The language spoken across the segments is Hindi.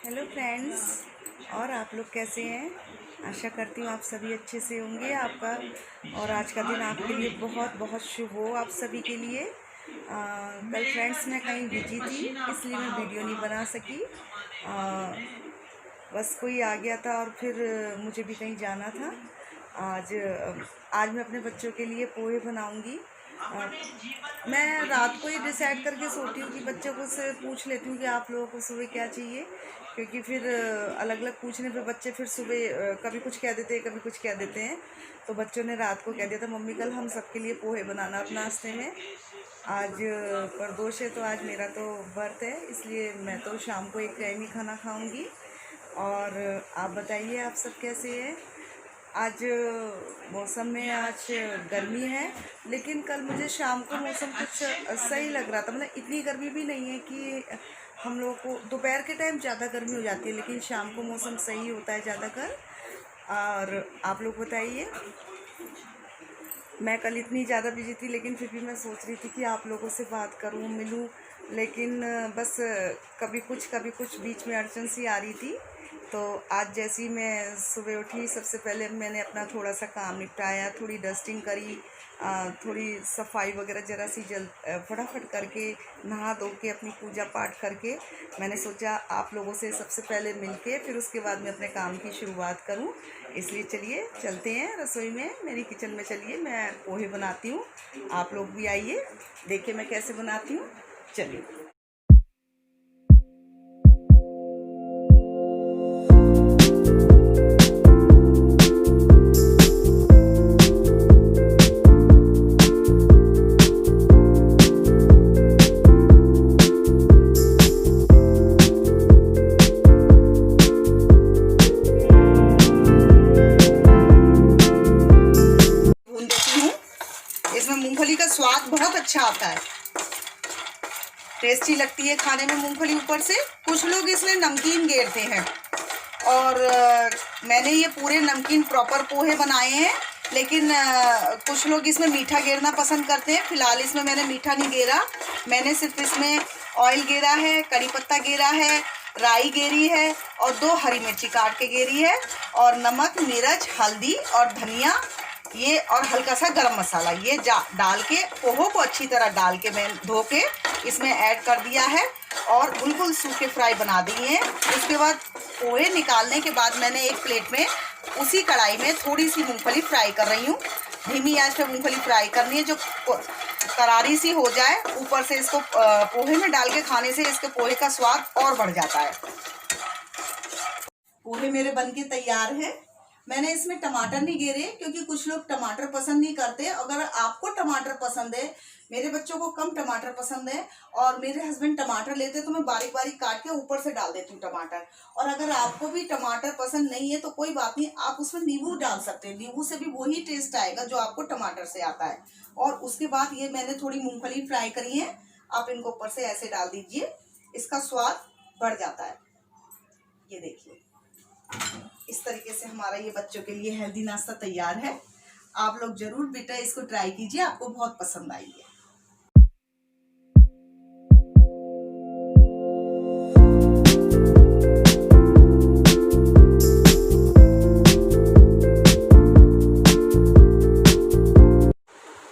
Hello friends. और आप लोग कैसे हैं? आशा करती हूँ आप सभी अच्छे से होंगे। आपका और आज का दिन आपके लिए बहुत बहुत शुभ हो आप सभी के लिए। कल फ्रेंड्स मैं कहीं बिजी थी इसलिए मैं वीडियो नहीं बना सकी। बस कोई आ गया था और फिर मुझे भी कहीं जाना था। आज मैं अपने बच्चों के लिए पोहे बनाऊंगी। मैं रात को ही डिसाइड करके सोती हूँ कि बच्चों को से पूछ लेती हूँ कि आप लोगों को सुबह क्या चाहिए, क्योंकि फिर अलग अलग पूछने पे बच्चे फिर सुबह कभी कुछ कह देते हैं कभी कुछ कह देते हैं। तो बच्चों ने रात को कह दिया था मम्मी कल हम सबके लिए पोहे बनाना अब नाश्ते में। आज प्रदोष है तो आज मेरा तो व्रत है, इसलिए मैं तो शाम को एक टाइम ही खाना खाऊंगी। और आप बताइए आप सब कैसे हैं? आज मौसम में आज गर्मी है, लेकिन कल मुझे शाम को मौसम कुछ सही लग रहा था। मतलब इतनी गर्मी भी नहीं है कि हम लोगों को दोपहर के टाइम ज़्यादा गर्मी हो जाती है, लेकिन शाम को मौसम सही होता है ज़्यादातर। और आप लोग बताइए। मैं कल इतनी ज़्यादा बिजी थी लेकिन फिर भी मैं सोच रही थी कि आप लोगों से बात करूं मिलूं, लेकिन बस कभी कुछ बीच में अड़चन सी आ रही थी। तो आज जैसे ही मैं सुबह उठी सबसे पहले मैंने अपना थोड़ा सा काम निपटाया, थोड़ी डस्टिंग करी, थोड़ी सफाई वगैरह ज़रा सी फटाफट करके नहा धो के अपनी पूजा पाठ करके मैंने सोचा आप लोगों से सबसे पहले मिलके फिर उसके बाद मैं अपने काम की शुरुआत करूं। इसलिए चलिए चलते हैं रसोई में, मेरी किचन में। चलिए मैं पोहे बनाती हूँ, आप लोग भी आइए देखिए मैं कैसे बनाती हूँ। चलिए। इसमें मूंगफली का स्वाद बहुत अच्छा आता है, टेस्टी लगती है खाने में मूंगफली। ऊपर से कुछ लोग इसमें नमकीन गेरते हैं और मैंने ये पूरे नमकीन प्रॉपर पोहे बनाए हैं, लेकिन कुछ लोग इसमें मीठा गेरना पसंद करते हैं। फिलहाल इसमें मैंने मीठा नहीं गेरा, मैंने सिर्फ इसमें ऑयल गेरा है, कड़ी पत्ता गेरा है, राई गेरी है और 2 हरी मिर्ची काट के गेरी है, और नमक, मिर्च, हल्दी और धनिया ये, और हल्का सा गरम मसाला ये डाल के पोहो को अच्छी तरह डाल के मैं धो के इसमें ऐड कर दिया है और बिल्कुल सूखे फ्राई बना दिए हैं। उसके बाद पोहे निकालने के बाद मैंने एक प्लेट में उसी कढ़ाई में थोड़ी सी मूंगफली फ्राई कर रही हूँ। धीमी आंच पे मूंगफली फ्राई करनी है, जो करारी सी हो जाए। ऊपर से इसको पोहे में डाल के खाने से इसके पोहे का स्वाद और बढ़ जाता है। पोहे मेरे बनके तैयार हैं। मैंने इसमें टमाटर नहीं गेरे क्योंकि कुछ लोग टमाटर पसंद नहीं करते। अगर आपको टमाटर पसंद है, मेरे बच्चों को कम टमाटर पसंद है और मेरे हस्बैंड टमाटर लेते तो मैं बारीक बारीक काट के ऊपर से डाल देती हूँ टमाटर। और अगर आपको भी टमाटर पसंद नहीं है तो कोई बात नहीं, आप उसमें नींबू डाल सकते हैं, नींबू से भी वही टेस्ट आएगा जो आपको टमाटर से आता है। और उसके बाद ये मैंने थोड़ी मूंगफली फ्राई करी है, आप इनको ऊपर से ऐसे डाल दीजिए, इसका स्वाद बढ़ जाता है। ये देखिए इस तरीके से हमारा ये बच्चों के लिए हेल्दी नाश्ता तैयार है। आप लोग जरूर बेटा इसको ट्राई कीजिए, आपको बहुत पसंद आएगी।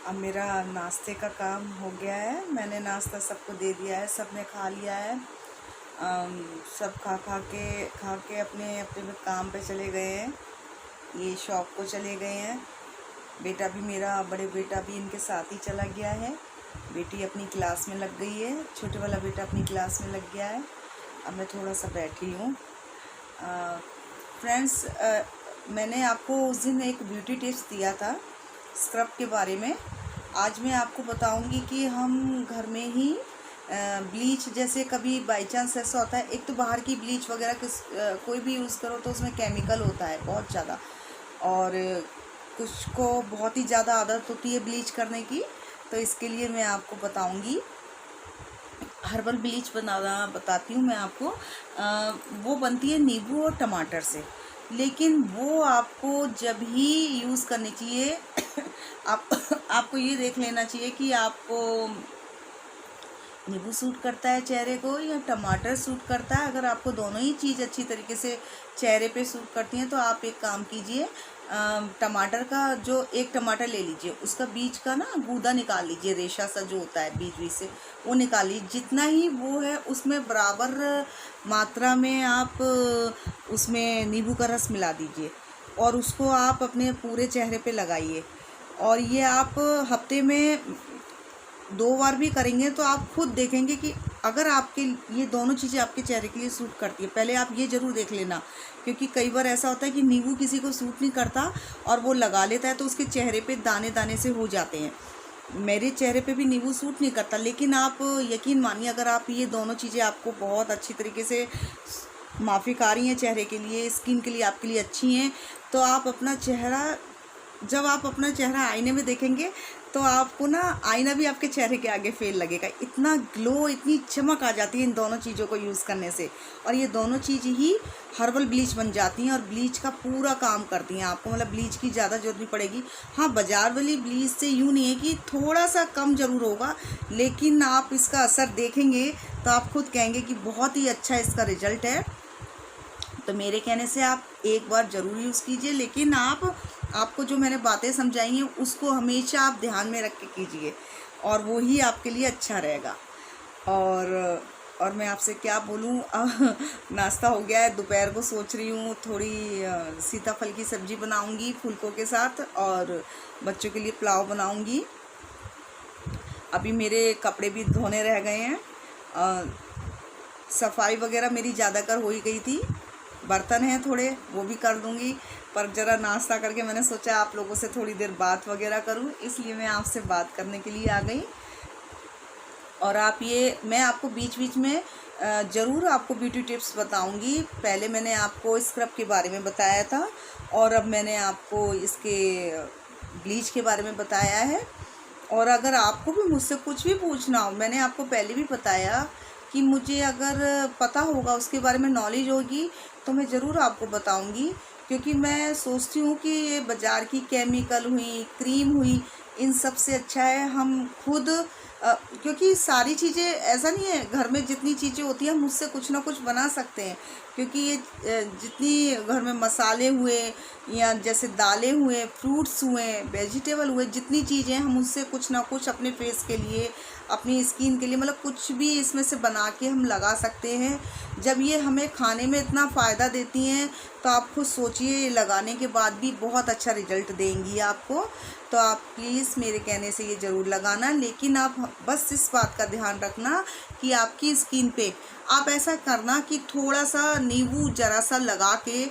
अब मेरा नाश्ते का काम हो गया है, मैंने नाश्ता सबको दे दिया है, सबने खा लिया है। सब खा के अपने अपने काम पे चले गए हैं, ये शॉप को चले गए हैं। बेटा भी मेरा, बड़े बेटा भी इनके साथ ही चला गया है, बेटी अपनी क्लास में लग गई है, छोटे वाला बेटा अपनी क्लास में लग गया है। अब मैं थोड़ा सा बैठी हूँ। फ्रेंड्स, मैंने आपको उस दिन एक ब्यूटी टिप्स दिया था स्क्रब के बारे में। आज मैं आपको बताऊंगी कि हम घर में ही ब्लीच, जैसे कभी बाई चांस ऐसा होता है, एक तो बाहर की ब्लीच वगैरह कोई भी यूज़ करो तो उसमें केमिकल होता है बहुत ज़्यादा, और कुछ को बहुत ही ज़्यादा आदत होती है ब्लीच करने की। तो इसके लिए मैं आपको बताऊंगी, हर्बल ब्लीच बनाना बताती हूँ मैं आपको। वो बनती है नींबू और टमाटर से, लेकिन वो आपको जब ही यूज़ करनी चाहिए आपको ये देख लेना चाहिए कि आपको नींबू सूट करता है चेहरे को या टमाटर सूट करता है। अगर आपको दोनों ही चीज़ अच्छी तरीके से चेहरे पे सूट करती हैं तो आप एक काम कीजिए, टमाटर का जो एक टमाटर ले लीजिए, उसका बीज का ना गूदा निकाल लीजिए, रेशा सा जो होता है बीज से वो निकाल लीजिए। जितना ही वो है उसमें बराबर मात्रा में आप उसमें नींबू का रस मिला दीजिए और उसको आप अपने पूरे चेहरे पे लगाइए। और ये आप हफ्ते में 2 बार भी करेंगे तो आप खुद देखेंगे कि अगर आपके ये दोनों चीज़ें आपके चेहरे के लिए सूट करती है। पहले आप ये ज़रूर देख लेना, क्योंकि कई बार ऐसा होता है कि नींबू किसी को सूट नहीं करता और वो लगा लेता है तो उसके चेहरे पे दाने दाने से हो जाते हैं। मेरे चेहरे पे भी नींबू सूट नहीं करता, लेकिन आप यकीन मानिए अगर आप ये दोनों चीज़ें आपको बहुत अच्छी तरीके से माफ़िक आ रही हैं चेहरे के लिए, स्किन के लिए, आपके लिए अच्छी हैं, तो आप अपना चेहरा, जब आप अपना चेहरा आईने में देखेंगे तो आपको ना आईना भी आपके चेहरे के आगे फेल लगेगा। इतना ग्लो, इतनी चमक आ जाती है इन दोनों चीज़ों को यूज़ करने से। और ये दोनों चीज़ ही हर्बल ब्लीच बन जाती हैं और ब्लीच का पूरा काम करती हैं। आपको मतलब ब्लीच की ज़्यादा जरूरत नहीं पड़ेगी। हाँ, बाज़ार वाली ब्लीच से यूँ नहीं है कि थोड़ा सा कम ज़रूर होगा, लेकिन आप इसका असर देखेंगे तो आप खुद कहेंगे कि बहुत ही अच्छा इसका रिजल्ट है। तो मेरे कहने से आप एक बार ज़रूर यूज़ कीजिए, लेकिन आपको जो मैंने बातें समझाई हैं उसको हमेशा आप ध्यान में रख के कीजिए और वो ही आपके लिए अच्छा रहेगा। और मैं आपसे क्या बोलूँ, नाश्ता हो गया है, दोपहर को सोच रही हूँ थोड़ी सीताफल की सब्ज़ी बनाऊँगी फुलकों के साथ और बच्चों के लिए पुलाव बनाऊँगी। अभी मेरे कपड़े भी धोने रह गए हैं, सफाई वगैरह मेरी ज़्यादातर हो ही गई थी, बर्तन हैं थोड़े वो भी कर दूंगी, पर ज़रा नाश्ता करके मैंने सोचा आप लोगों से थोड़ी देर बात वगैरह करूं, इसलिए मैं आपसे बात करने के लिए आ गई। और मैं आपको बीच बीच में ज़रूर आपको ब्यूटी टिप्स बताऊंगी। पहले मैंने आपको स्क्रब के बारे में बताया था और अब मैंने आपको इसके ब्लीच के बारे में बताया है। और अगर आपको भी मुझसे कुछ भी पूछना हो, मैंने आपको पहले भी बताया कि मुझे अगर पता होगा, उसके बारे में नॉलेज होगी तो मैं ज़रूर आपको बताऊंगी, क्योंकि मैं सोचती हूँ कि ये बाज़ार की केमिकल हुई, क्रीम हुई, इन सब से अच्छा है हम खुद, क्योंकि सारी चीज़ें ऐसा नहीं है, घर में जितनी चीज़ें होती हैं हम उससे कुछ ना कुछ बना सकते हैं। क्योंकि ये जितनी घर में मसाले हुए या जैसे दालें हुए, फ्रूट्स हुए, वेजिटेबल हुए, जितनी चीज़ें हम उससे कुछ ना कुछ अपने फेस के लिए, अपनी स्किन के लिए, मतलब कुछ भी इसमें से बना के हम लगा सकते हैं। जब ये हमें खाने में इतना फ़ायदा देती हैं तो आप खुद सोचिए, ये लगाने के बाद भी बहुत अच्छा रिजल्ट देंगी आपको। तो आप प्लीज़ मेरे कहने से ये ज़रूर लगाना, लेकिन आप बस इस बात का ध्यान रखना कि आपकी स्किन पे आप ऐसा करना कि थोड़ा सा नींबू ज़रा सा लगा के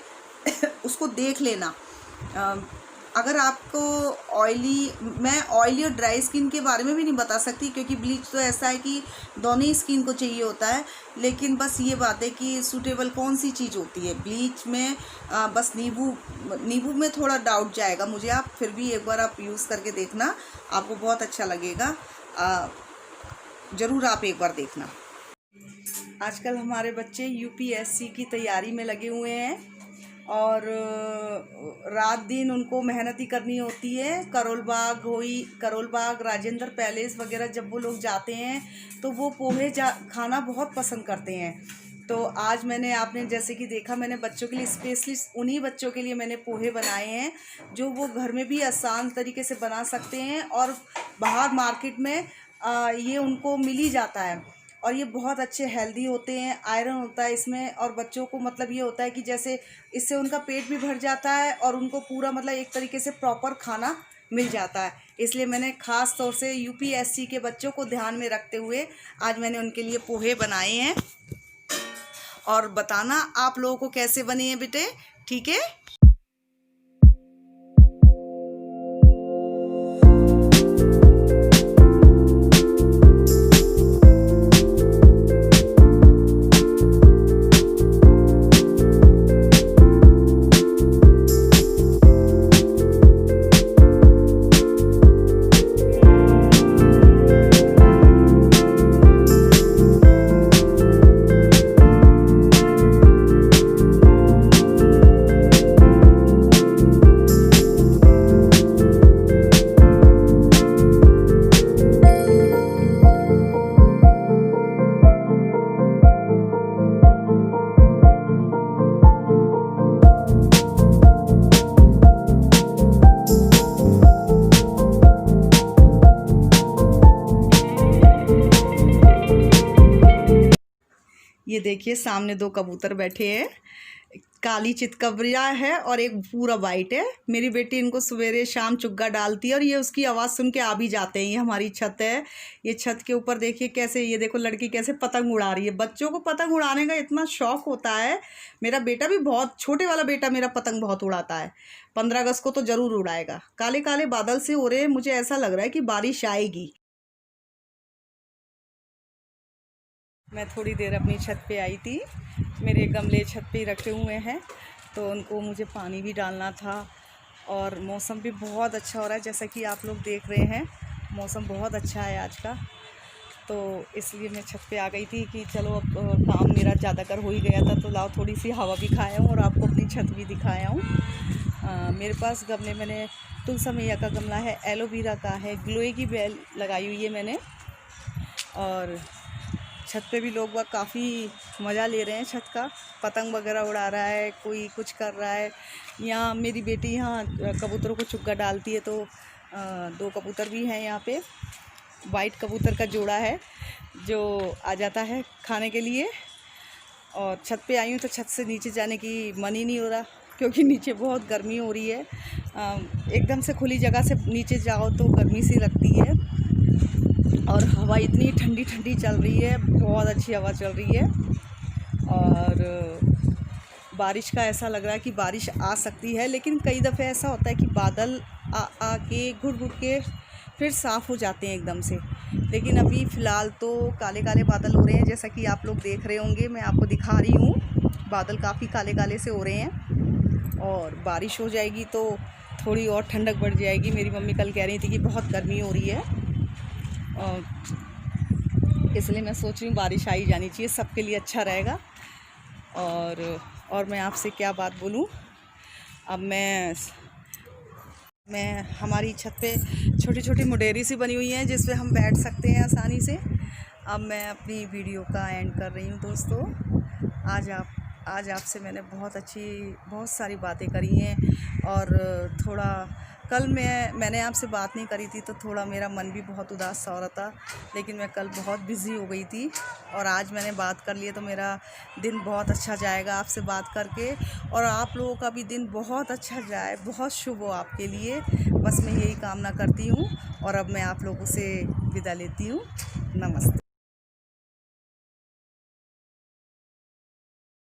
उसको देख लेना। अगर आपको मैं ऑयली और ड्राई स्किन के बारे में भी नहीं बता सकती, क्योंकि ब्लीच तो ऐसा है कि दोनों ही स्किन को चाहिए होता है, लेकिन बस ये बात है कि सूटेबल कौन सी चीज़ होती है ब्लीच में। बस नींबू में थोड़ा डाउट जाएगा मुझे, आप फिर भी एक बार आप यूज़ करके देखना, आपको बहुत अच्छा लगेगा। ज़रूर आप एक बार देखना। आजकल हमारे बच्चे यूपीएससी की तैयारी में लगे हुए हैं और रात दिन उनको मेहनत ही करनी होती है। करोल बाग, राजेंद्र पैलेस वगैरह जब वो लोग जाते हैं तो वो पोहे खाना बहुत पसंद करते हैं। तो आज आपने जैसे कि देखा, मैंने बच्चों के लिए स्पेशली उन्हीं बच्चों के लिए मैंने पोहे बनाए हैं जो वो घर में भी आसान तरीके से बना सकते हैं और बाहर मार्केट में ये उनको मिल ही जाता है। और ये बहुत अच्छे हेल्दी होते हैं, आयरन होता है इसमें, और बच्चों को मतलब ये होता है कि जैसे इससे उनका पेट भी भर जाता है और उनको पूरा मतलब एक तरीके से प्रॉपर खाना मिल जाता है। इसलिए मैंने ख़ास तौर से यूपीएससी के बच्चों को ध्यान में रखते हुए आज मैंने उनके लिए पोहे बनाए हैं। और बताना आप लोगों को कैसे बने हैं बेटे, ठीक है। ये देखिए सामने 2 कबूतर बैठे हैं, काली चितकबरिया है और एक पूरा वाइट है। मेरी बेटी इनको सवेरे शाम चुग्गा डालती है और ये उसकी आवाज़ सुन के आ भी जाते हैं। ये हमारी छत है, ये छत के ऊपर देखिए कैसे, ये देखो लड़की कैसे पतंग उड़ा रही है। बच्चों को पतंग उड़ाने का इतना शौक़ होता है। मेरा बेटा भी बहुत, छोटे वाला बेटा मेरा पतंग बहुत उड़ाता है। 15 अगस्त को तो ज़रूर उड़ाएगा। काले काले बादल से हो रहे हैं, मुझे ऐसा लग रहा है कि बारिश आएगी। मैं थोड़ी देर अपनी छत पे आई थी, मेरे गमले छत पे ही रखे हुए हैं, तो उनको मुझे पानी भी डालना था। और मौसम भी बहुत अच्छा हो रहा है, जैसा कि आप लोग देख रहे हैं मौसम बहुत अच्छा है आज का। तो इसलिए मैं छत पे आ गई थी कि चलो अब काम मेरा ज़्यादातर हो ही गया था, तो लाओ थोड़ी सी हवा भी खाया हूँ और आपको अपनी छत भी दिखाया हूँ। मेरे पास गमले, मैंने तुलसी मैया का गमला है, एलोवेरा का है, ग्लोए की बेल लगाई हुई है मैंने। और छत पे भी लोग वह काफ़ी मज़ा ले रहे हैं छत का, पतंग वगैरह उड़ा रहा है, कोई कुछ कर रहा है। यहाँ मेरी बेटी यहाँ कबूतरों को चुग्गा डालती है, तो 2 कबूतर भी हैं यहाँ पे। वाइट कबूतर का जोड़ा है जो आ जाता है खाने के लिए। और छत पे आई हूँ तो छत से नीचे जाने की मन ही नहीं हो रहा, क्योंकि नीचे बहुत गर्मी हो रही है। एकदम से खुली जगह से नीचे जाओ तो गर्मी सी लगती है, और हवा इतनी ठंडी ठंडी चल रही है, बहुत अच्छी हवा चल रही है। और बारिश का ऐसा लग रहा है कि बारिश आ सकती है, लेकिन कई दफ़े ऐसा होता है कि बादल आके घुट घुट के फिर साफ़ हो जाते हैं एकदम से। लेकिन अभी फ़िलहाल तो काले काले बादल हो रहे हैं, जैसा कि आप लोग देख रहे होंगे, मैं आपको दिखा रही हूँ। बादल काफ़ी काले काले से हो रहे हैं, और बारिश हो जाएगी तो थोड़ी और ठंडक बढ़ जाएगी। मेरी मम्मी कल कह रही थी कि बहुत गर्मी हो रही है, इसलिए मैं सोच रही हूँ बारिश आई जानी चाहिए, सबके लिए अच्छा रहेगा। और मैं आपसे क्या बात बोलूँ, अब मैं हमारी छत पे छोटी छोटी मुडेरी सी बनी हुई हैं, जिस पे हम बैठ सकते हैं आसानी से। अब मैं अपनी वीडियो का एंड कर रही हूँ दोस्तों। आज आपसे मैंने बहुत सारी बातें करी हैं, और थोड़ा कल मैंने आपसे बात नहीं करी थी, तो थोड़ा मेरा मन भी बहुत उदास सा हो रहा था। लेकिन मैं कल बहुत बिज़ी हो गई थी, और आज मैंने बात कर ली है, तो मेरा दिन बहुत अच्छा जाएगा आपसे बात करके। और आप लोगों का भी दिन बहुत अच्छा जाए, बहुत शुभ हो आपके लिए, बस मैं यही कामना करती हूँ। और अब मैं आप लोगों से विदा लेती हूँ। नमस्ते।